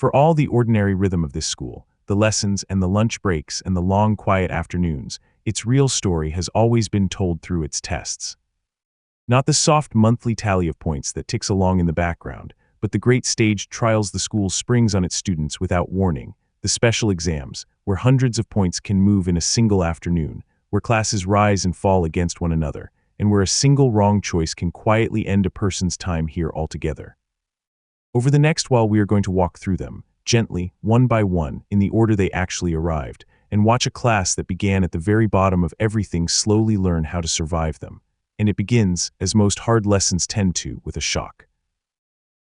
For all the ordinary rhythm of this school, the lessons and the lunch breaks and the long quiet afternoons, its real story has always been told through its tests. Not the soft monthly tally of points that ticks along in the background, but the great staged trials the school springs on its students without warning, the special exams, where hundreds of points can move in a single afternoon, where classes rise and fall against one another, and where a single wrong choice can quietly end a person's time here altogether. Over the next while we are going to walk through them, gently, one by one, in the order they actually arrived, and watch a class that began at the very bottom of everything slowly learn how to survive them. And it begins, as most hard lessons tend to, with a shock.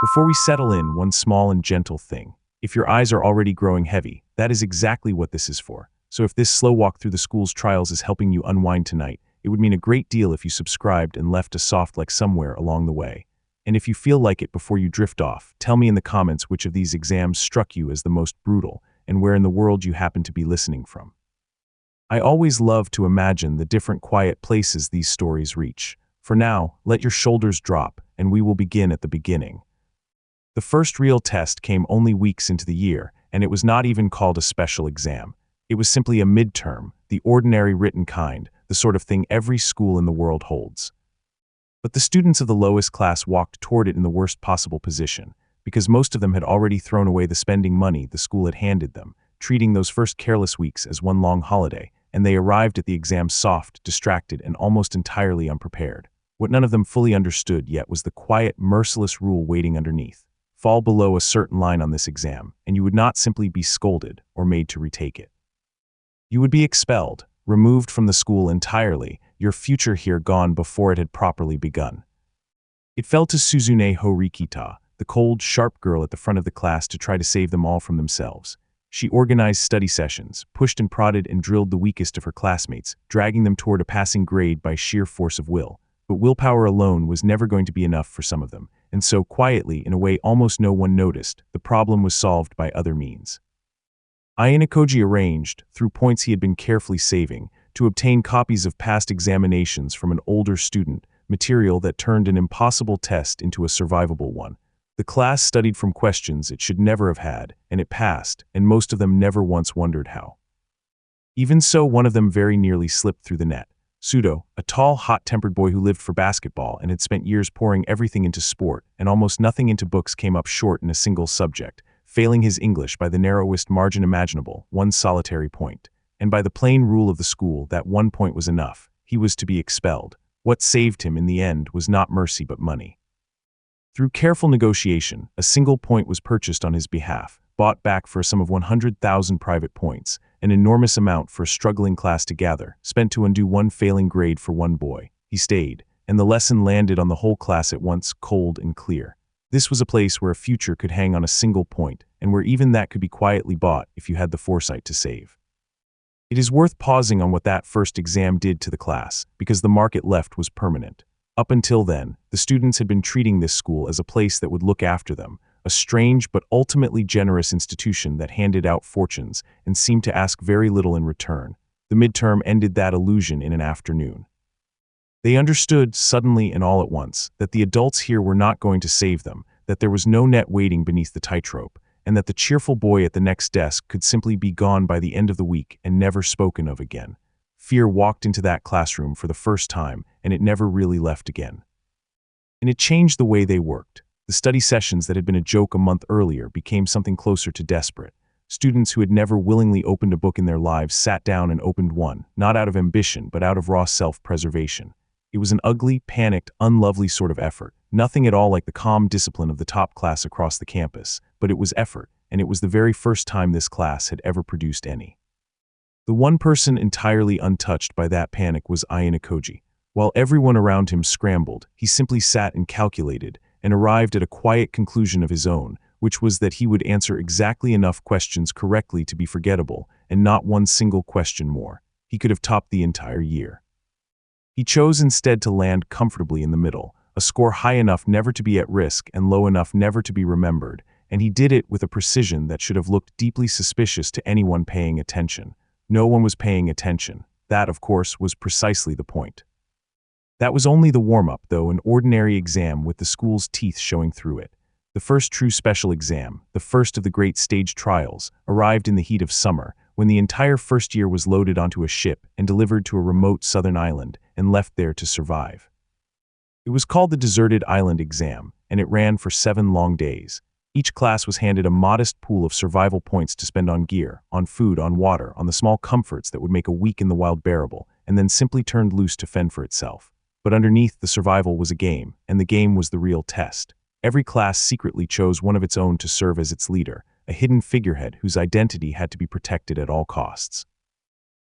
Before we settle in, one small and gentle thing. If your eyes are already growing heavy, that is exactly what this is for. So if this slow walk through the school's trials is helping you unwind tonight, it would mean a great deal if you subscribed and left a soft like somewhere along the way. And if you feel like it before you drift off, tell me in the comments which of these exams struck you as the most brutal and where in the world you happen to be listening from. I always love to imagine the different quiet places these stories reach. For now, let your shoulders drop, and we will begin at the beginning. The first real test came only weeks into the year, and it was not even called a special exam. It was simply a midterm, the ordinary written kind, the sort of thing every school in the world holds. But the students of the lowest class walked toward it in the worst possible position, because most of them had already thrown away the spending money the school had handed them, treating those first careless weeks as one long holiday, and they arrived at the exam soft, distracted, and almost entirely unprepared. What none of them fully understood yet was the quiet, merciless rule waiting underneath. Fall below a certain line on this exam, and you would not simply be scolded or made to retake it. You would be expelled, removed from the school entirely, your future here gone before it had properly begun. It fell to Suzune Horikita, the cold, sharp girl at the front of the class, to try to save them all from themselves. She organized study sessions, pushed and prodded and drilled the weakest of her classmates, dragging them toward a passing grade by sheer force of will. But willpower alone was never going to be enough for some of them, and so quietly, in a way almost no one noticed, the problem was solved by other means. Ayanokoji arranged, through points he had been carefully saving, to obtain copies of past examinations from an older student, material that turned an impossible test into a survivable one. The class studied from questions it should never have had, and it passed, and most of them never once wondered how. Even so, one of them very nearly slipped through the net. Sudo, a tall, hot-tempered boy who lived for basketball and had spent years pouring everything into sport and almost nothing into books, came up short in a single subject, failing his English by the narrowest margin imaginable, one solitary point. And by the plain rule of the school, that 1 point was enough. He was to be expelled. What saved him in the end was not mercy but money. Through careful negotiation, a single point was purchased on his behalf, bought back for a sum of 100,000 private points, an enormous amount for a struggling class to gather, spent to undo one failing grade for one boy. He stayed, and the lesson landed on the whole class at once, cold and clear. This was a place where a future could hang on a single point, and where even that could be quietly bought if you had the foresight to save. It is worth pausing on what that first exam did to the class, because the mark it left was permanent. Up until then, the students had been treating this school as a place that would look after them, a strange but ultimately generous institution that handed out fortunes and seemed to ask very little in return. The midterm ended that illusion in an afternoon. They understood, suddenly and all at once, that the adults here were not going to save them, that there was no net waiting beneath the tightrope, and that the cheerful boy at the next desk could simply be gone by the end of the week and never spoken of again. Fear walked into that classroom for the first time, and it never really left again. And it changed the way they worked. The study sessions that had been a joke a month earlier became something closer to desperate. Students who had never willingly opened a book in their lives sat down and opened one, not out of ambition but out of raw self-preservation. It was an ugly, panicked, unlovely sort of effort, nothing at all like the calm discipline of the top class across the campus, but it was effort, and it was the very first time this class had ever produced any. The one person entirely untouched by that panic was Ayanokoji. While everyone around him scrambled, he simply sat and calculated, and arrived at a quiet conclusion of his own, which was that he would answer exactly enough questions correctly to be forgettable, and not one single question more. He could have topped the entire year. He chose instead to land comfortably in the middle, a score high enough never to be at risk and low enough never to be remembered, and he did it with a precision that should have looked deeply suspicious to anyone paying attention. No one was paying attention. That, of course, was precisely the point. That was only the warm-up, though, an ordinary exam with the school's teeth showing through it. The first true special exam, the first of the great stage trials, arrived in the heat of summer, when the entire first year was loaded onto a ship and delivered to a remote southern island and left there to survive. It was called the Deserted Island Exam, and it ran for 7 long days. Each class was handed a modest pool of survival points to spend on gear, on food, on water, on the small comforts that would make a week in the wild bearable, and then simply turned loose to fend for itself. But underneath the survival was a game, and the game was the real test. Every class secretly chose one of its own to serve as its leader, a hidden figurehead whose identity had to be protected at all costs.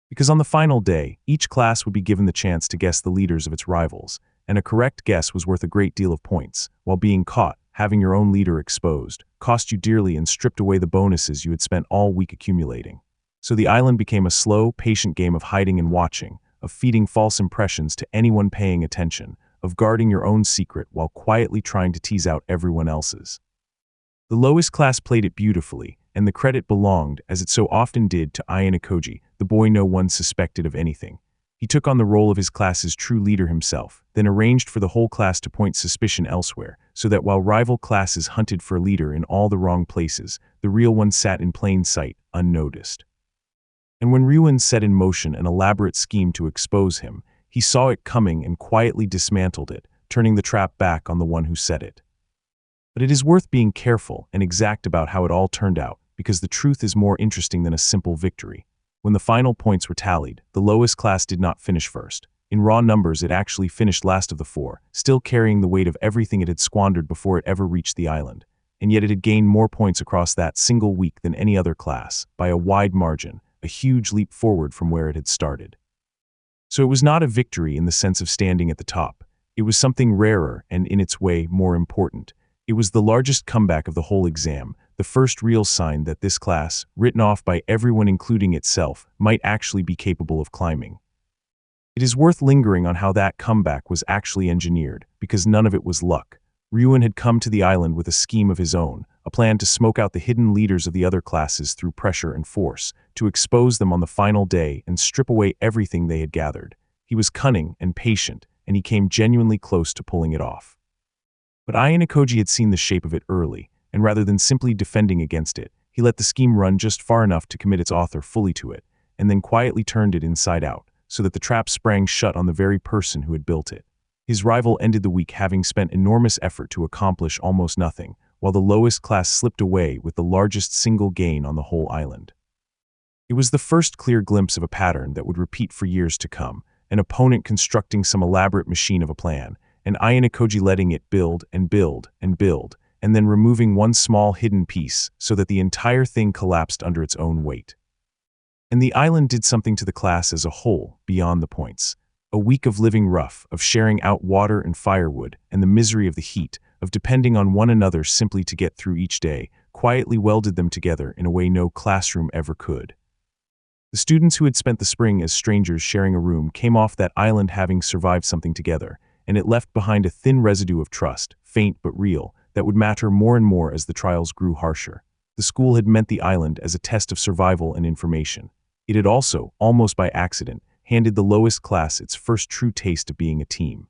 Because on the final day, each class would be given the chance to guess the leaders of its rivals, and a correct guess was worth a great deal of points, while being caught, having your own leader exposed, cost you dearly and stripped away the bonuses you had spent all week accumulating. So the island became a slow, patient game of hiding and watching, of feeding false impressions to anyone paying attention, of guarding your own secret while quietly trying to tease out everyone else's. The lowest class played it beautifully, and the credit belonged, as it so often did, to Ayanokoji, the boy no one suspected of anything. He took on the role of his class's true leader himself, then arranged for the whole class to point suspicion elsewhere, so that while rival classes hunted for a leader in all the wrong places, the real one sat in plain sight, unnoticed. And when Ryuan set in motion an elaborate scheme to expose him, he saw it coming and quietly dismantled it, turning the trap back on the one who set it. But it is worth being careful and exact about how it all turned out, because the truth is more interesting than a simple victory. When the final points were tallied, the lowest class did not finish first. In raw numbers, it actually finished last of the 4, still carrying the weight of everything it had squandered before it ever reached the island. And yet it had gained more points across that single week than any other class, by a wide margin, a huge leap forward from where it had started. So it was not a victory in the sense of standing at the top. It was something rarer and, in its way, more important. It was the largest comeback of the whole exam, the first real sign that this class, written off by everyone including itself, might actually be capable of climbing. It is worth lingering on how that comeback was actually engineered, because none of it was luck. Ryuan had come to the island with a scheme of his own, a plan to smoke out the hidden leaders of the other classes through pressure and force, to expose them on the final day and strip away everything they had gathered. He was cunning and patient, and he came genuinely close to pulling it off. But Ayanokoji had seen the shape of it early, and rather than simply defending against it, he let the scheme run just far enough to commit its author fully to it, and then quietly turned it inside out, so that the trap sprang shut on the very person who had built it. His rival ended the week having spent enormous effort to accomplish almost nothing, while the lowest class slipped away with the largest single gain on the whole island. It was the first clear glimpse of a pattern that would repeat for years to come, an opponent constructing some elaborate machine of a plan, and Ayanokoji letting it build and build and build, and then removing one small hidden piece so that the entire thing collapsed under its own weight. And the island did something to the class as a whole, beyond the points. A week of living rough, of sharing out water and firewood, and the misery of the heat, of depending on one another simply to get through each day, quietly welded them together in a way no classroom ever could. The students who had spent the spring as strangers sharing a room came off that island having survived something together, and it left behind a thin residue of trust, faint but real, that would matter more and more as the trials grew harsher. The school had meant the island as a test of survival and information. It had also, almost by accident, handed the lowest class its first true taste of being a team.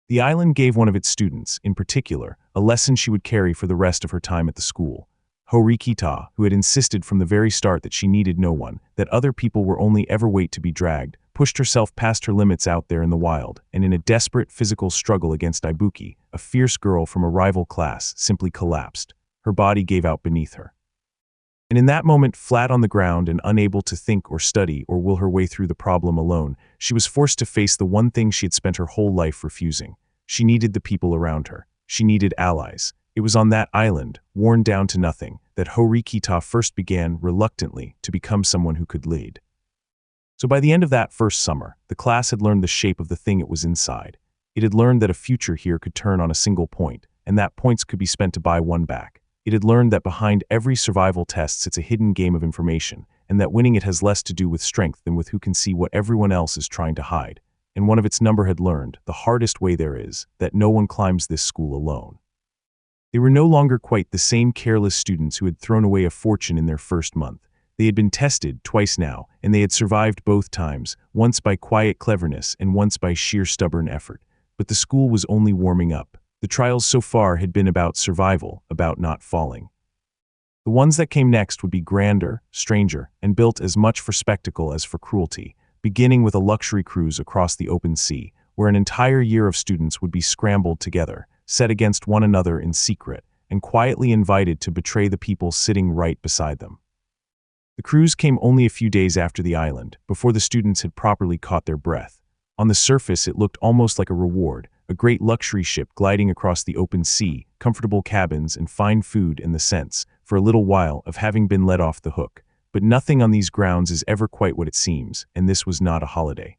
The island gave one of its students, in particular, a lesson she would carry for the rest of her time at the school. Horikita, who had insisted from the very start that she needed no one, that other people were only ever wait to be dragged, pushed herself past her limits out there in the wild, and in a desperate physical struggle against Ibuki, a fierce girl from a rival class, simply collapsed. Her body gave out beneath her. And in that moment, flat on the ground and unable to think or study or will her way through the problem alone, she was forced to face the one thing she had spent her whole life refusing. She needed the people around her. She needed allies. It was on that island, worn down to nothing, that Horikita first began, reluctantly, to become someone who could lead. So by the end of that first summer, the class had learned the shape of the thing it was inside. It had learned that a future here could turn on a single point, and that points could be spent to buy one back. It had learned that behind every survival test sits a hidden game of information, and that winning it has less to do with strength than with who can see what everyone else is trying to hide. And one of its number had learned, the hardest way there is, that no one climbs this school alone. They were no longer quite the same careless students who had thrown away a fortune in their first month. They had been tested twice now, and they had survived both times, once by quiet cleverness and once by sheer stubborn effort. But the school was only warming up. The trials so far had been about survival, about not falling. The ones that came next would be grander, stranger, and built as much for spectacle as for cruelty, beginning with a luxury cruise across the open sea, where an entire year of students would be scrambled together, set against one another in secret, and quietly invited to betray the people sitting right beside them. The cruise came only a few days after the island, before the students had properly caught their breath. On the surface, it looked almost like a reward, a great luxury ship gliding across the open sea, comfortable cabins, and fine food in the sense, for a little while, of having been let off the hook. But nothing on these grounds is ever quite what it seems, and this was not a holiday.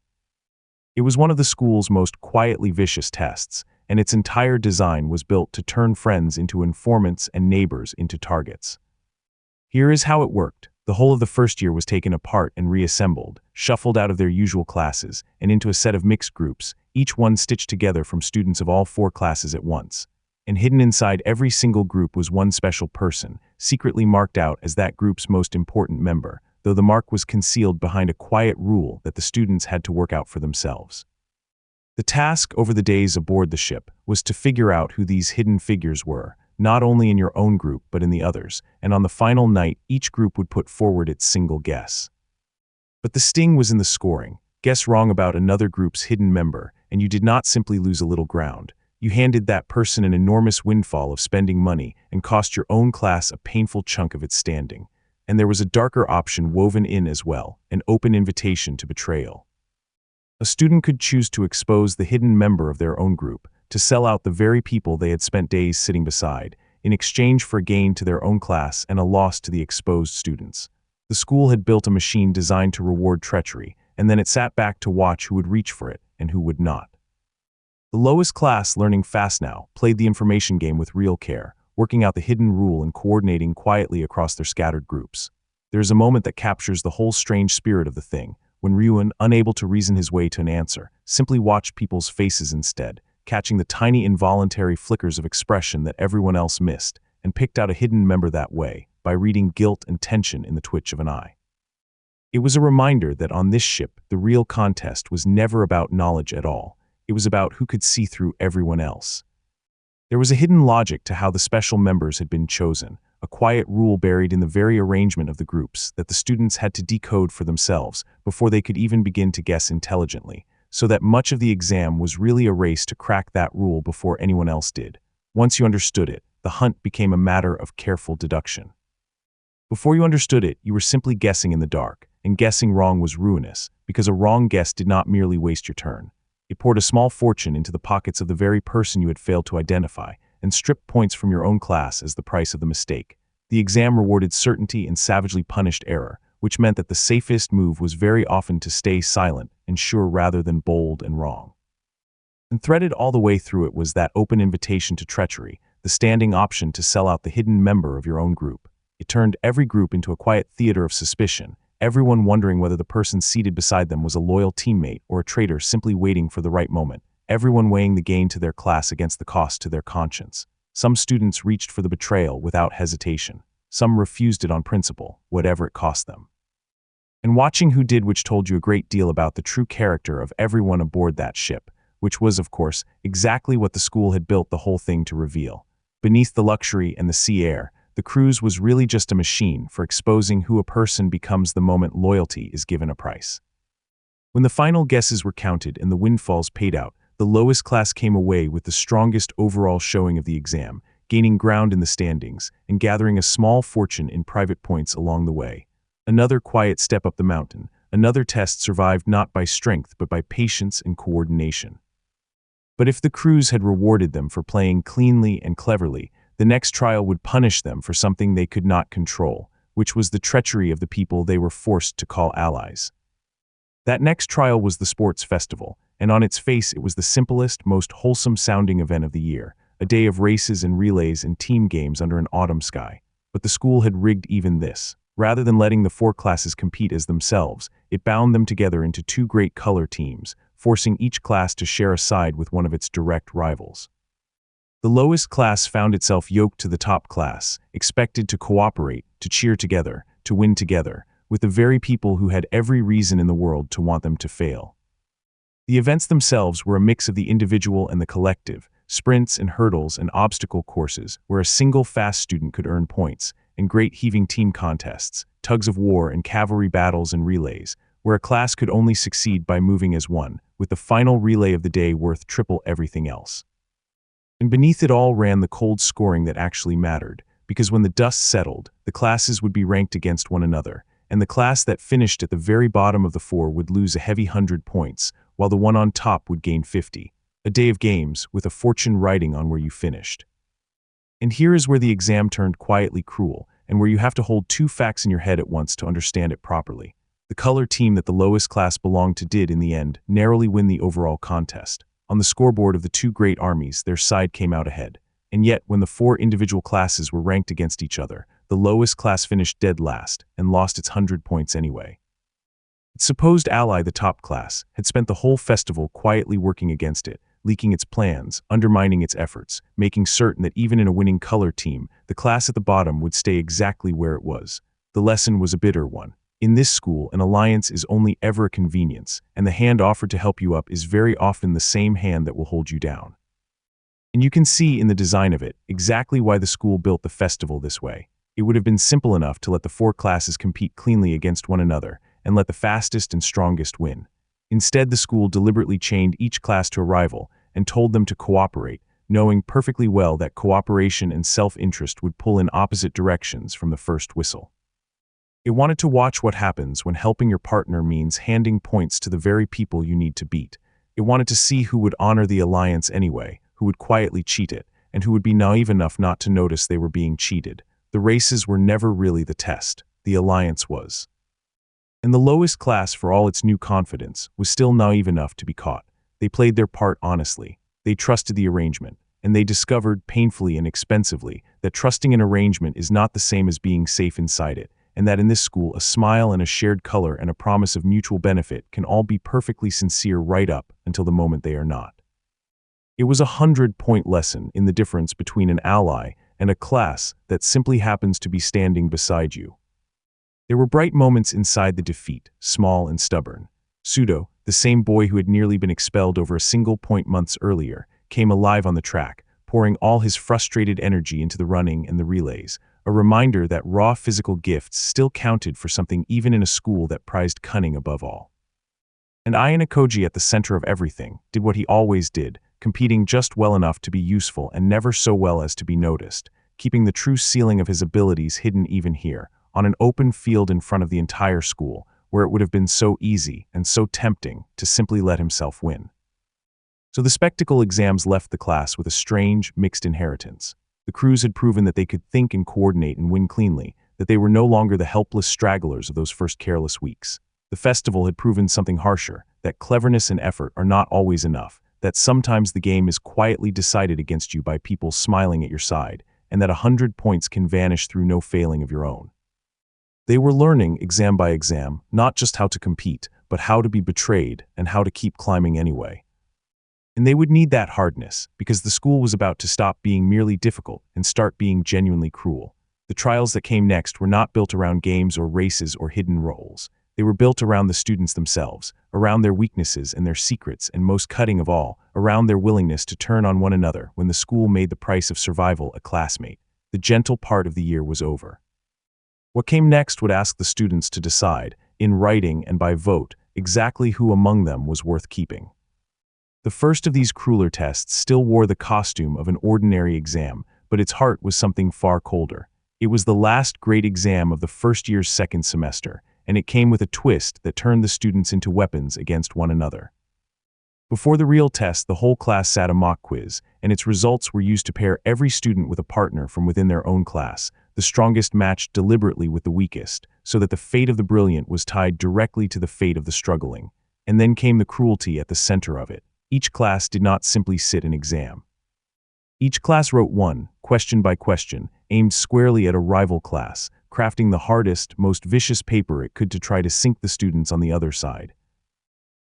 It was one of the school's most quietly vicious tests, and its entire design was built to turn friends into informants and neighbors into targets. Here is how it worked. The whole of the first year was taken apart and reassembled, shuffled out of their usual classes, and into a set of mixed groups, each one stitched together from students of all 4 classes at once. And hidden inside every single group was one special person, secretly marked out as that group's most important member, though the mark was concealed behind a quiet rule that the students had to work out for themselves. The task over the days aboard the ship was to figure out who these hidden figures were, not only in your own group but in the others, and on the final night each group would put forward its single guess. But the sting was in the scoring. Guess wrong about another group's hidden member, and you did not simply lose a little ground. You handed that person an enormous windfall of spending money and cost your own class a painful chunk of its standing. And there was a darker option woven in as well, an open invitation to betrayal. A student could choose to expose the hidden member of their own group, to sell out the very people they had spent days sitting beside, in exchange for a gain to their own class and a loss to the exposed students. The school had built a machine designed to reward treachery, and then it sat back to watch who would reach for it and who would not. The lowest class, learning fast now, played the information game with real care, working out the hidden rule and coordinating quietly across their scattered groups. There is a moment that captures the whole strange spirit of the thing, when Ryuan, unable to reason his way to an answer, simply watched people's faces instead, catching the tiny involuntary flickers of expression that everyone else missed, and picked out a hidden member that way, by reading guilt and tension in the twitch of an eye. It was a reminder that on this ship, the real contest was never about knowledge at all. It was about who could see through everyone else. There was a hidden logic to how the special members had been chosen, a quiet rule buried in the very arrangement of the groups that the students had to decode for themselves before they could even begin to guess intelligently, so that much of the exam was really a race to crack that rule before anyone else did. Once you understood it, the hunt became a matter of careful deduction. Before you understood it, you were simply guessing in the dark, and guessing wrong was ruinous, because a wrong guess did not merely waste your turn. It poured a small fortune into the pockets of the very person you had failed to identify, and stripped points from your own class as the price of the mistake. The exam rewarded certainty and savagely punished error, which meant that the safest move was very often to stay silent and sure rather than bold and wrong. And threaded all the way through it was that open invitation to treachery, the standing option to sell out the hidden member of your own group. It turned every group into a quiet theater of suspicion, everyone wondering whether the person seated beside them was a loyal teammate or a traitor simply waiting for the right moment, everyone weighing the gain to their class against the cost to their conscience. Some students reached for the betrayal without hesitation. Some refused it on principle, whatever it cost them. And watching who did which told you a great deal about the true character of everyone aboard that ship, which was, of course, exactly what the school had built the whole thing to reveal. Beneath the luxury and the sea air, the cruise was really just a machine for exposing who a person becomes the moment loyalty is given a price. When the final guesses were counted and the windfalls paid out, the lowest class came away with the strongest overall showing of the exam, gaining ground in the standings and gathering a small fortune in private points along the way. Another quiet step up the mountain, another test survived not by strength but by patience and coordination. But if the cruise had rewarded them for playing cleanly and cleverly, the next trial would punish them for something they could not control, which was the treachery of the people they were forced to call allies. That next trial was the sports festival, and on its face it was the simplest, most wholesome-sounding event of the year, a day of races and relays and team games under an autumn sky. But the school had rigged even this. Rather than letting the 4 classes compete as themselves, it bound them together into 2 great color teams, forcing each class to share a side with one of its direct rivals. The lowest class found itself yoked to the top class, expected to cooperate, to cheer together, to win together, with the very people who had every reason in the world to want them to fail. The events themselves were a mix of the individual and the collective, sprints and hurdles and obstacle courses where a single fast student could earn points, and great heaving team contests, tugs of war and cavalry battles and relays, where a class could only succeed by moving as one, with the final relay of the day worth triple everything else. And beneath it all ran the cold scoring that actually mattered, because when the dust settled, the classes would be ranked against one another, and the class that finished at the very bottom of the four would lose a heavy 100 points, while the one on top would gain 50. A day of games, with a fortune riding on where you finished. And here is where the exam turned quietly cruel, and where you have to hold two facts in your head at once to understand it properly. The color team that the lowest class belonged to did, in the end, narrowly win the overall contest. On the scoreboard of the two great armies, their side came out ahead. And yet, when the four individual classes were ranked against each other, the lowest class finished dead last, and lost its 100 points anyway. Its supposed ally, the top class, had spent the whole festival quietly working against it, leaking its plans, undermining its efforts, making certain that even in a winning color team, the class at the bottom would stay exactly where it was. The lesson was a bitter one. In this school, an alliance is only ever a convenience, and the hand offered to help you up is very often the same hand that will hold you down. And you can see in the design of it exactly why the school built the festival this way. It would have been simple enough to let the four classes compete cleanly against one another, and let the fastest and strongest win. Instead, the school deliberately chained each class to a rival and told them to cooperate, knowing perfectly well that cooperation and self-interest would pull in opposite directions from the first whistle. It wanted to watch what happens when helping your partner means handing points to the very people you need to beat. It wanted to see who would honor the alliance anyway, who would quietly cheat it, and who would be naive enough not to notice they were being cheated. The races were never really the test. The alliance was. And the lowest class, for all its new confidence, was still naive enough to be caught. They played their part honestly. They trusted the arrangement, and they discovered, painfully and expensively, that trusting an arrangement is not the same as being safe inside it, and that in this school a smile and a shared color and a promise of mutual benefit can all be perfectly sincere right up until the moment they are not. It was a 100-point lesson in the difference between an ally and a class that simply happens to be standing beside you. There were bright moments inside the defeat, small and stubborn. Pseudo, the same boy who had nearly been expelled over a single point months earlier, came alive on the track, pouring all his frustrated energy into the running and the relays, a reminder that raw physical gifts still counted for something even in a school that prized cunning above all. And Ayanokoji, at the center of everything, did what he always did, competing just well enough to be useful and never so well as to be noticed, keeping the true ceiling of his abilities hidden even here, on an open field in front of the entire school, where it would have been so easy and so tempting to simply let himself win. So the spectacle exams left the class with a strange, mixed inheritance. The crews had proven that they could think and coordinate and win cleanly, that they were no longer the helpless stragglers of those first careless weeks. The festival had proven something harsher, that cleverness and effort are not always enough, that sometimes the game is quietly decided against you by people smiling at your side, and that 100 points can vanish through no failing of your own. They were learning, exam by exam, not just how to compete, but how to be betrayed and how to keep climbing anyway. And they would need that hardness, because the school was about to stop being merely difficult and start being genuinely cruel. The trials that came next were not built around games or races or hidden roles. They were built around the students themselves, around their weaknesses and their secrets, and most cutting of all, around their willingness to turn on one another when the school made the price of survival a classmate. The gentle part of the year was over. What came next would ask the students to decide, in writing and by vote, exactly who among them was worth keeping. The first of these crueler tests still wore the costume of an ordinary exam, but its heart was something far colder. It was the last great exam of the first year's second semester, and it came with a twist that turned the students into weapons against one another. Before the real test, the whole class sat a mock quiz, and its results were used to pair every student with a partner from within their own class, the strongest matched deliberately with the weakest, so that the fate of the brilliant was tied directly to the fate of the struggling. And then came the cruelty at the center of it. Each class did not simply sit an exam. Each class wrote one, question by question, aimed squarely at a rival class, crafting the hardest, most vicious paper it could to try to sink the students on the other side.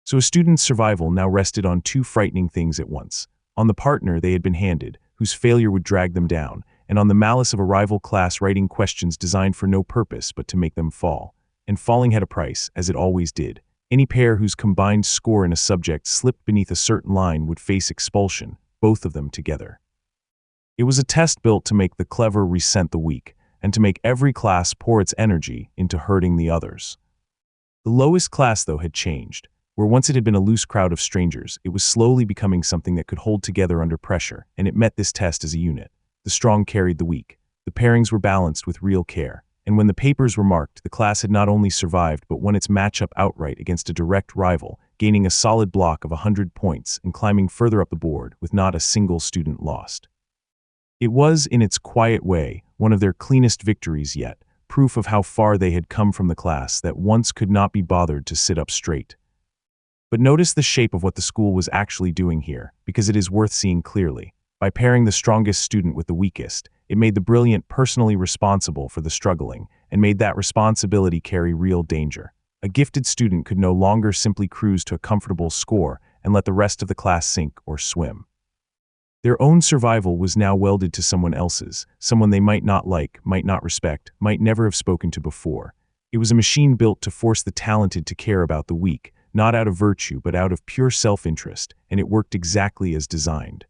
So a student's survival now rested on two frightening things at once: on the partner they had been handed, whose failure would drag them down, and on the malice of a rival class writing questions designed for no purpose but to make them fall. And falling had a price, as it always did. Any pair whose combined score in a subject slipped beneath a certain line would face expulsion, both of them together. It was a test built to make the clever resent the weak, and to make every class pour its energy into hurting the others. The lowest class, though, had changed. Where once it had been a loose crowd of strangers, it was slowly becoming something that could hold together under pressure, and it met this test as a unit. The strong carried the weak. The pairings were balanced with real care, and when the papers were marked, the class had not only survived but won its matchup outright against a direct rival, gaining a solid block of 100 points and climbing further up the board with not a single student lost. It was, in its quiet way, one of their cleanest victories yet, proof of how far they had come from the class that once could not be bothered to sit up straight. But notice the shape of what the school was actually doing here, because it is worth seeing clearly. By pairing the strongest student with the weakest, it made the brilliant personally responsible for the struggling, and made that responsibility carry real danger. A gifted student could no longer simply cruise to a comfortable score and let the rest of the class sink or swim. Their own survival was now welded to someone else's, someone they might not like, might not respect, might never have spoken to before. It was a machine built to force the talented to care about the weak, not out of virtue but out of pure self-interest, and it worked exactly as designed.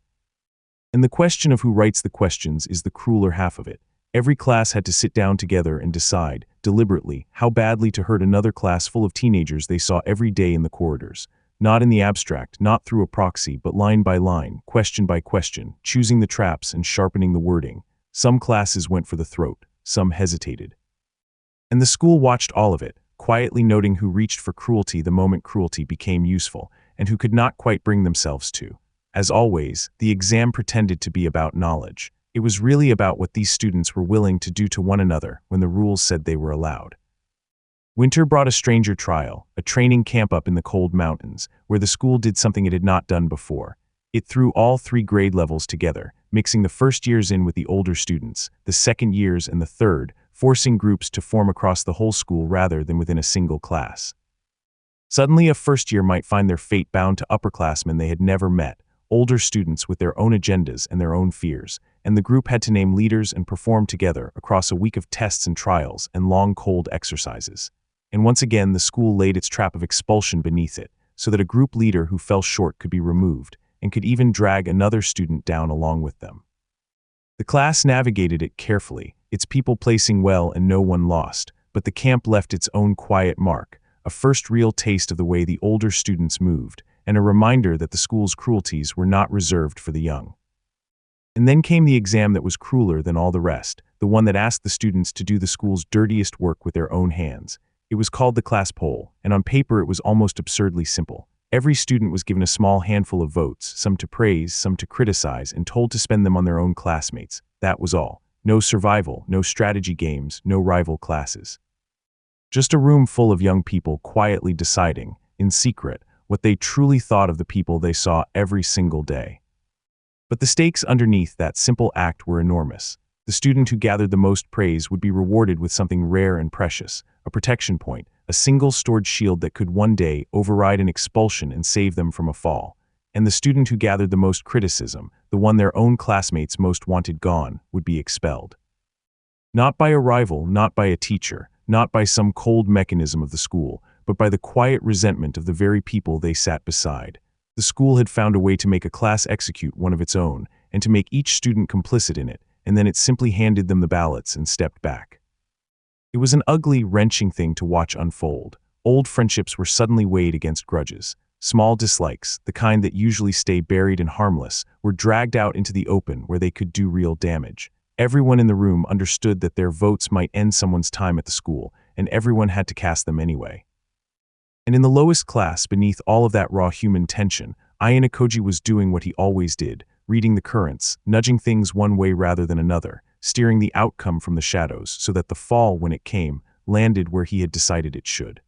And the question of who writes the questions is the crueler half of it. Every class had to sit down together and decide, deliberately, how badly to hurt another class full of teenagers they saw every day in the corridors. Not in the abstract, not through a proxy, but line by line, question by question, choosing the traps and sharpening the wording. Some classes went for the throat, some hesitated. And the school watched all of it, quietly noting who reached for cruelty the moment cruelty became useful, and who could not quite bring themselves to. As always, the exam pretended to be about knowledge. It was really about what these students were willing to do to one another when the rules said they were allowed. Winter brought a stranger trial, a training camp up in the cold mountains, where the school did something it had not done before. It threw all 3 grade levels together, mixing the first years in with the older students, the second years and the third, forcing groups to form across the whole school rather than within a single class. Suddenly, a first year might find their fate bound to upperclassmen they had never met, older students with their own agendas and their own fears, and the group had to name leaders and perform together across a week of tests and trials and long cold exercises. And once again the school laid its trap of expulsion beneath it, so that a group leader who fell short could be removed, and could even drag another student down along with them. The class navigated it carefully, its people placing well and no one lost, but the camp left its own quiet mark, a first real taste of the way the older students moved, and a reminder that the school's cruelties were not reserved for the young. And then came the exam that was crueler than all the rest, the one that asked the students to do the school's dirtiest work with their own hands. It was called the class poll, and on paper it was almost absurdly simple. Every student was given a small handful of votes, some to praise, some to criticize, and told to spend them on their own classmates. That was all. No survival, no strategy games, no rival classes. Just a room full of young people quietly deciding, in secret, what they truly thought of the people they saw every single day. But the stakes underneath that simple act were enormous. The student who gathered the most praise would be rewarded with something rare and precious, a protection point, a single stored shield that could one day override an expulsion and save them from a fall. And the student who gathered the most criticism, the one their own classmates most wanted gone, would be expelled. Not by a rival, not by a teacher, not by some cold mechanism of the school, but by the quiet resentment of the very people they sat beside. The school had found a way to make a class execute one of its own, and to make each student complicit in it, and then it simply handed them the ballots and stepped back. It was an ugly, wrenching thing to watch unfold. Old friendships were suddenly weighed against grudges. Small dislikes, the kind that usually stay buried and harmless, were dragged out into the open where they could do real damage. Everyone in the room understood that their votes might end someone's time at the school, and everyone had to cast them anyway. And in the lowest class, beneath all of that raw human tension, Ayanokoji was doing what he always did, reading the currents, nudging things one way rather than another, steering the outcome from the shadows so that the fall, when it came, landed where he had decided it should.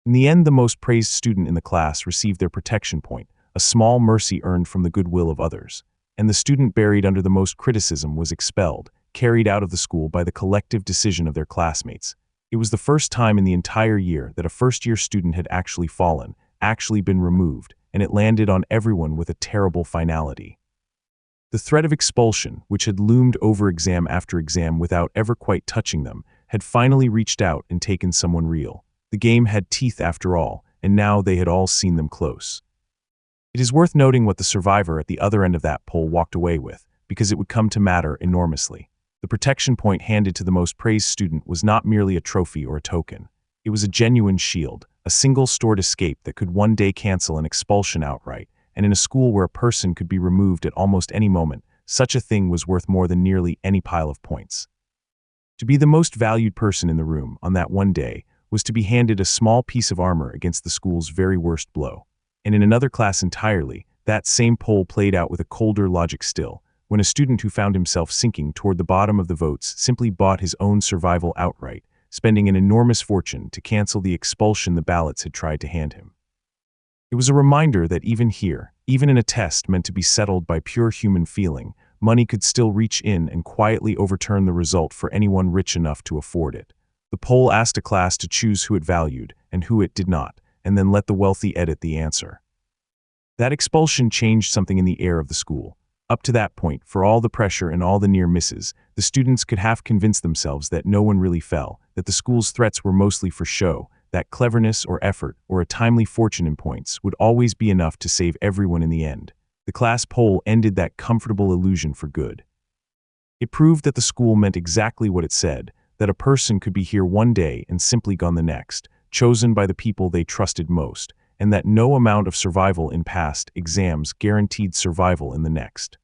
In the end, the most praised student in the class received their protection point, a small mercy earned from the goodwill of others, and the student buried under the most criticism was expelled, carried out of the school by the collective decision of their classmates. It was the first time in the entire year that a first-year student had actually fallen, actually been removed, and it landed on everyone with a terrible finality. The threat of expulsion, which had loomed over exam after exam without ever quite touching them, had finally reached out and taken someone real. The game had teeth after all, and now they had all seen them close. It is worth noting what the survivor at the other end of that pole walked away with, because it would come to matter enormously. The protection point handed to the most praised student was not merely a trophy or a token. It was a genuine shield, a single stored escape that could one day cancel an expulsion outright, and in a school where a person could be removed at almost any moment, such a thing was worth more than nearly any pile of points. To be the most valued person in the room on that one day was to be handed a small piece of armor against the school's very worst blow. And in another class entirely, that same poll played out with a colder logic still, when a student who found himself sinking toward the bottom of the votes simply bought his own survival outright, spending an enormous fortune to cancel the expulsion the ballots had tried to hand him. It was a reminder that even here, even in a test meant to be settled by pure human feeling, money could still reach in and quietly overturn the result for anyone rich enough to afford it. The poll asked a class to choose who it valued and who it did not, and then let the wealthy edit the answer. That expulsion changed something in the air of the school. Up to that point, for all the pressure and all the near misses, the students could half convince themselves that no one really fell, that the school's threats were mostly for show, that cleverness or effort or a timely fortune in points would always be enough to save everyone in the end. The class poll ended that comfortable illusion for good. It proved that the school meant exactly what it said, that a person could be here one day and simply gone the next, chosen by the people they trusted most, and that no amount of survival in past exams guaranteed survival in the next.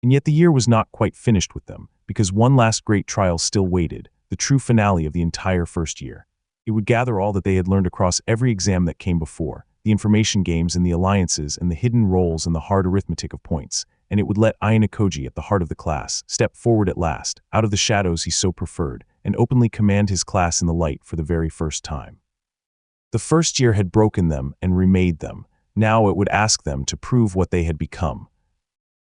And yet the year was not quite finished with them, because one last great trial still waited, the true finale of the entire first year. It would gather all that they had learned across every exam that came before, the information games and the alliances and the hidden roles and the hard arithmetic of points, and it would let Ayanokoji at the heart of the class step forward at last, out of the shadows he so preferred, and openly command his class in the light for the very first time. The first year had broken them and remade them. Now it would ask them to prove what they had become.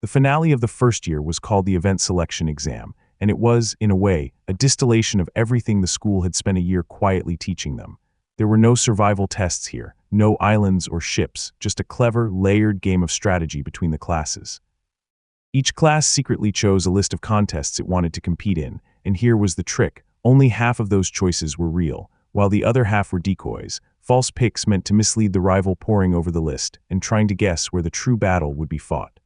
The finale of the first year was called the event selection exam, and it was, in a way, a distillation of everything the school had spent a year quietly teaching them. There were no survival tests here, no islands or ships, just a clever, layered game of strategy between the classes. Each class secretly chose a list of contests it wanted to compete in, and here was the trick: only half of those choices were real, while the other half were decoys, false picks meant to mislead the rival poring over the list and trying to guess where the true battle would be fought.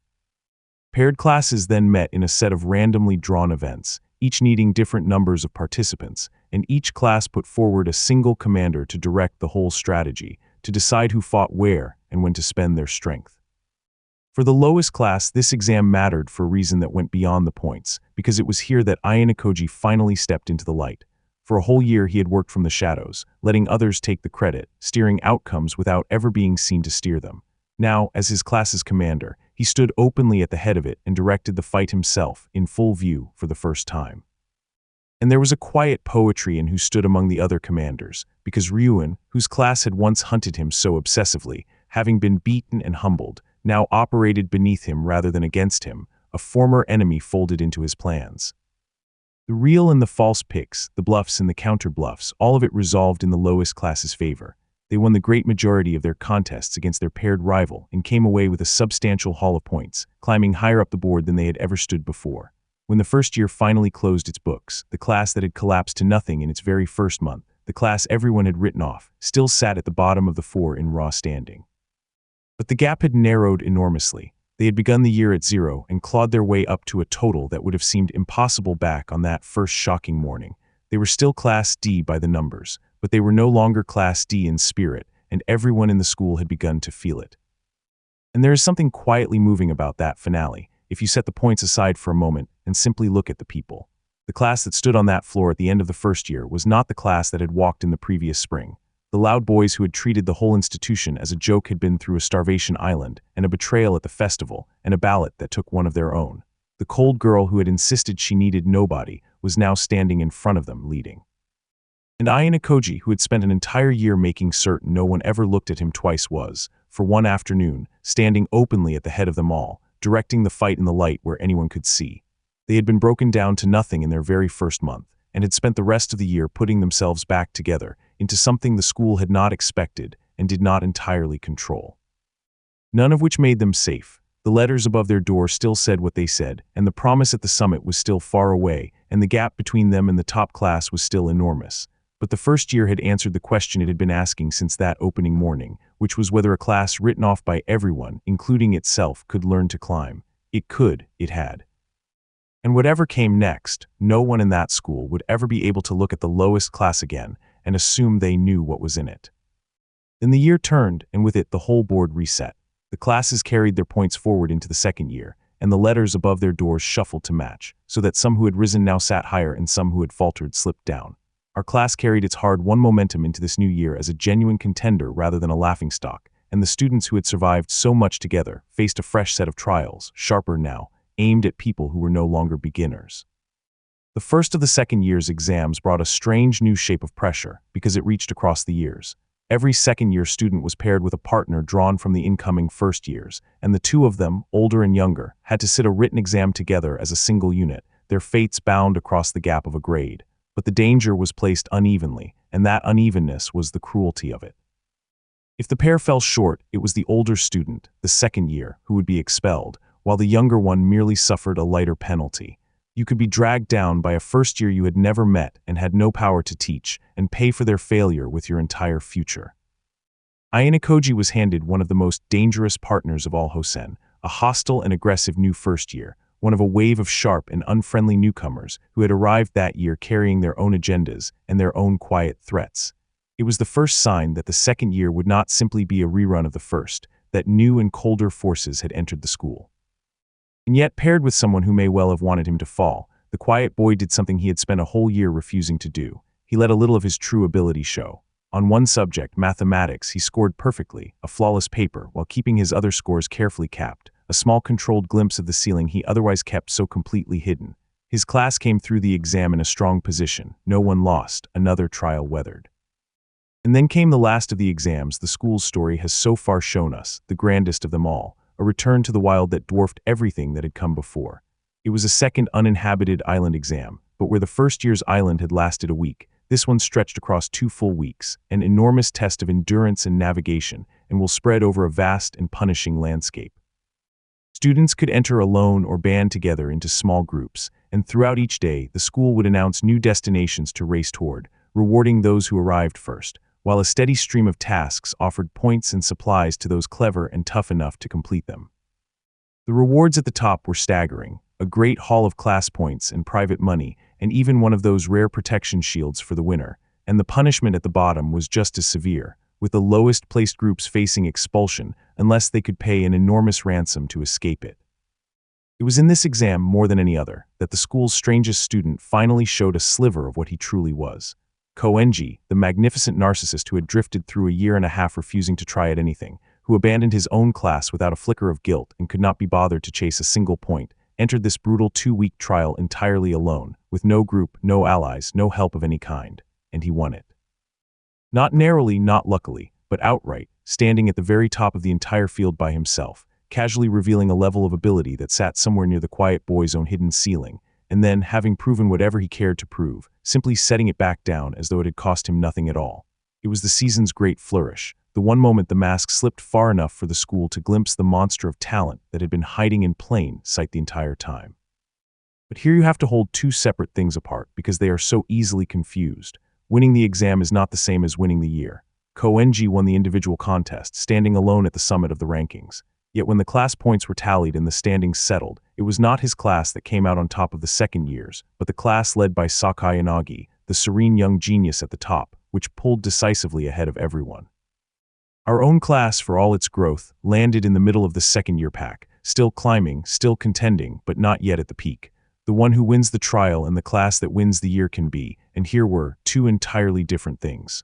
Paired classes then met in a set of randomly drawn events, each needing different numbers of participants, and each class put forward a single commander to direct the whole strategy, to decide who fought where and when to spend their strength. For the lowest class, this exam mattered for a reason that went beyond the points, because it was here that Ayanokoji finally stepped into the light. For a whole year he had worked from the shadows, letting others take the credit, steering outcomes without ever being seen to steer them. Now, as his class's commander, he stood openly at the head of it and directed the fight himself, in full view, for the first time. And there was a quiet poetry in who stood among the other commanders, because Ryuin, whose class had once hunted him so obsessively, having been beaten and humbled, now operated beneath him rather than against him, a former enemy folded into his plans. The real and the false picks, the bluffs and the counter-bluffs, all of it resolved in the lowest class's favor. They won the great majority of their contests against their paired rival and came away with a substantial haul of points, climbing higher up the board than they had ever stood before. When the first year finally closed its books, the class that had collapsed to nothing in its very first month, the class everyone had written off, still sat at the bottom of the four in raw standing. But the gap had narrowed enormously. They had begun the year at 0 and clawed their way up to a total that would have seemed impossible back on that first shocking morning. They were still Class D by the numbers, but they were no longer Class D in spirit, and everyone in the school had begun to feel it. And there is something quietly moving about that finale, if you set the points aside for a moment and simply look at the people. The class that stood on that floor at the end of the first year was not the class that had walked in the previous spring. The loud boys who had treated the whole institution as a joke had been through a starvation island, and a betrayal at the festival, and a ballot that took one of their own. The cold girl who had insisted she needed nobody was now standing in front of them, leading. And Ayanokoji, who had spent an entire year making certain no one ever looked at him twice, was, for one afternoon, standing openly at the head of them all, directing the fight in the light where anyone could see. They had been broken down to nothing in their very first month, and had spent the rest of the year putting themselves back together into something the school had not expected and did not entirely control. None of which made them safe. The letters above their door still said what they said, and the promise at the summit was still far away, and the gap between them and the top class was still enormous. But the first year had answered the question it had been asking since that opening morning, which was whether a class written off by everyone, including itself, could learn to climb. It could, it had. And whatever came next, no one in that school would ever be able to look at the lowest class again and assume they knew what was in it. Then the year turned, and with it the whole board reset. The classes carried their points forward into the second year, and the letters above their doors shuffled to match, so that some who had risen now sat higher and some who had faltered slipped down. Our class carried its hard-won momentum into this new year as a genuine contender rather than a laughingstock, and the students who had survived so much together faced a fresh set of trials, sharper now, aimed at people who were no longer beginners. The first of the second year's exams brought a strange new shape of pressure because it reached across the years. Every second-year student was paired with a partner drawn from the incoming first years, and the two of them, older and younger, had to sit a written exam together as a single unit, their fates bound across the gap of a grade. But the danger was placed unevenly, and that unevenness was the cruelty of it. If the pair fell short, it was the older student, the second year, who would be expelled, while the younger one merely suffered a lighter penalty. You could be dragged down by a first year you had never met and had no power to teach, and pay for their failure with your entire future. Ayanokoji was handed one of the most dangerous partners of all Hosen, a hostile and aggressive new first year, one of a wave of sharp and unfriendly newcomers who had arrived that year carrying their own agendas and their own quiet threats. It was the first sign that the second year would not simply be a rerun of the first, that new and colder forces had entered the school. And yet, paired with someone who may well have wanted him to fall, the quiet boy did something he had spent a whole year refusing to do. He let a little of his true ability show. On one subject, mathematics, he scored perfectly, a flawless paper, while keeping his other scores carefully capped, a small controlled glimpse of the ceiling he otherwise kept so completely hidden. His class came through the exam in a strong position. No one lost, another trial weathered. And then came the last of the exams the school's story has so far shown us, the grandest of them all, a return to the wild that dwarfed everything that had come before. It was a second uninhabited island exam, but where the first year's island had lasted a week, this one stretched across 2 full weeks, an enormous test of endurance and navigation, and will spread over a vast and punishing landscape. Students could enter alone or band together into small groups, and throughout each day, the school would announce new destinations to race toward, rewarding those who arrived first, while a steady stream of tasks offered points and supplies to those clever and tough enough to complete them. The rewards at the top were staggering, a great haul of class points and private money, and even one of those rare protection shields for the winner, and the punishment at the bottom was just as severe, with the lowest placed groups facing expulsion unless they could pay an enormous ransom to escape it. It was in this exam, more than any other, that the school's strangest student finally showed a sliver of what he truly was. Koenji, the magnificent narcissist who had drifted through a year and a half refusing to try at anything, who abandoned his own class without a flicker of guilt and could not be bothered to chase a single point, entered this brutal 2-week trial entirely alone, with no group, no allies, no help of any kind, and he won it. Not narrowly, not luckily, but outright, standing at the very top of the entire field by himself, casually revealing a level of ability that sat somewhere near the quiet boy's own hidden ceiling, and then, having proven whatever he cared to prove, simply setting it back down as though it had cost him nothing at all. It was the season's great flourish, the one moment the mask slipped far enough for the school to glimpse the monster of talent that had been hiding in plain sight the entire time. But here you have to hold two separate things apart because they are so easily confused. Winning the exam is not the same as winning the year. Koenji won the individual contest, standing alone at the summit of the rankings. Yet when the class points were tallied and the standings settled, it was not his class that came out on top of the second years, but the class led by Sakai Yanagi, the serene young genius at the top, which pulled decisively ahead of everyone. Our own class, for all its growth, landed in the middle of the second-year pack, still climbing, still contending, but not yet at the peak. The one who wins the trial and the class that wins the year can be, and here were, two entirely different things.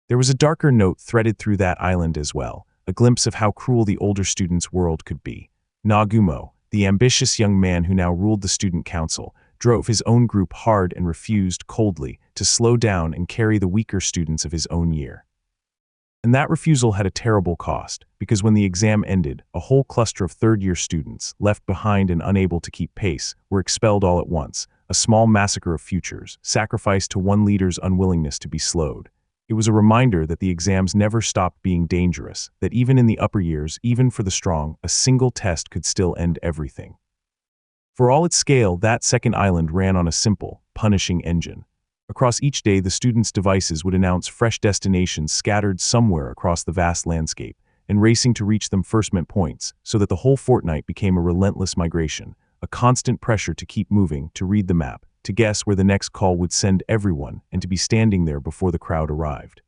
There was a darker note threaded through that island as well, a glimpse of how cruel the older students' world could be. Nagumo, the ambitious young man who now ruled the student council, drove his own group hard and refused, coldly, to slow down and carry the weaker students of his own year. And that refusal had a terrible cost, because when the exam ended, a whole cluster of third-year students, left behind and unable to keep pace, were expelled all at once, a small massacre of futures, sacrificed to one leader's unwillingness to be slowed. It was a reminder that the exams never stopped being dangerous, that even in the upper years, even for the strong, a single test could still end everything. For all its scale, that second island ran on a simple, punishing engine. Across each day, the students' devices would announce fresh destinations scattered somewhere across the vast landscape, and racing to reach them first meant points, so that the whole fortnight became a relentless migration, a constant pressure to keep moving, to read the map, to guess where the next call would send everyone, and to be standing there before the crowd arrived.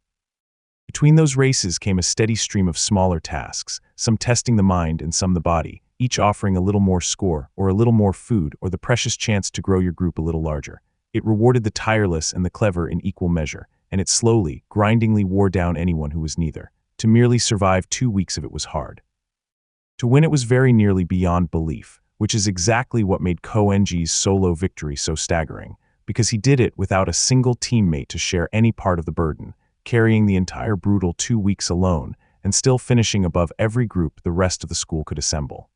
Between those races came a steady stream of smaller tasks, some testing the mind and some the body, each offering a little more score, or a little more food, or the precious chance to grow your group a little larger. It rewarded the tireless and the clever in equal measure, and it slowly, grindingly wore down anyone who was neither. To merely survive 2 weeks of it was hard. To win it was very nearly beyond belief, which is exactly what made Ko-Enji's solo victory so staggering, because he did it without a single teammate to share any part of the burden, carrying the entire brutal 2 weeks alone, and still finishing above every group the rest of the school could assemble.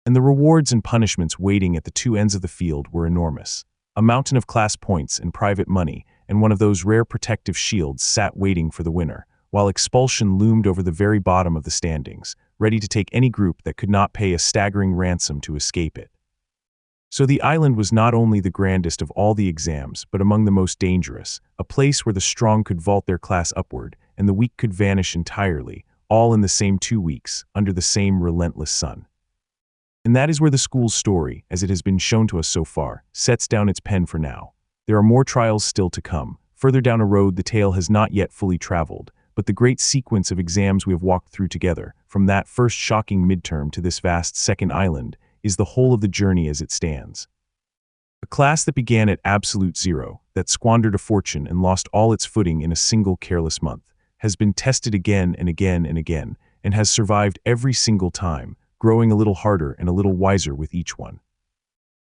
And the rewards and punishments waiting at the two ends of the field were enormous. A mountain of class points and private money, and one of those rare protective shields sat waiting for the winner, while expulsion loomed over the very bottom of the standings, ready to take any group that could not pay a staggering ransom to escape it. So the island was not only the grandest of all the exams, but among the most dangerous, a place where the strong could vault their class upward, and the weak could vanish entirely, all in the same 2 weeks, under the same relentless sun. And that is where the school's story, as it has been shown to us so far, sets down its pen for now. There are more trials still to come. Further down a road the tale has not yet fully traveled, but the great sequence of exams we have walked through together, from that first shocking midterm to this vast second island, is the whole of the journey as it stands. A class that began at absolute zero, that squandered a fortune and lost all its footing in a single careless month, has been tested again and again and again, and has survived every single time, growing a little harder and a little wiser with each one.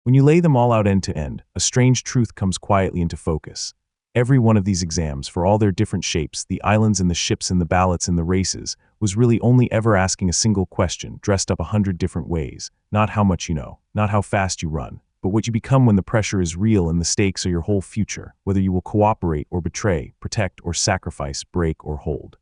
When you lay them all out end to end, a strange truth comes quietly into focus. Every one of these exams, for all their different shapes, the islands and the ships and the ballots and the races, was really only ever asking a single question, dressed up 100 different ways. Not how much you know, not how fast you run, but what you become when the pressure is real and the stakes are your whole future, whether you will cooperate or betray, protect or sacrifice, break or hold.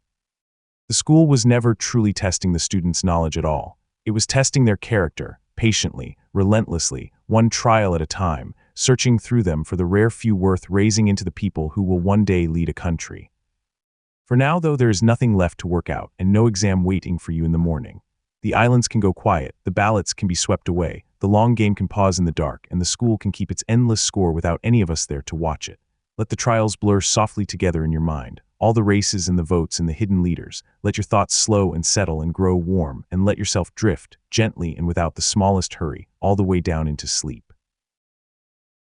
The school was never truly testing the students' knowledge at all. It was testing their character, patiently, relentlessly, one trial at a time, searching through them for the rare few worth raising into the people who will one day lead a country. For now, though, there is nothing left to work out and no exam waiting for you in the morning. The islands can go quiet, the ballots can be swept away, the long game can pause in the dark, and the school can keep its endless score without any of us there to watch it. Let the trials blur softly together in your mind, all the races and the votes and the hidden leaders. Let your thoughts slow and settle and grow warm, and let yourself drift, gently and without the smallest hurry, all the way down into sleep.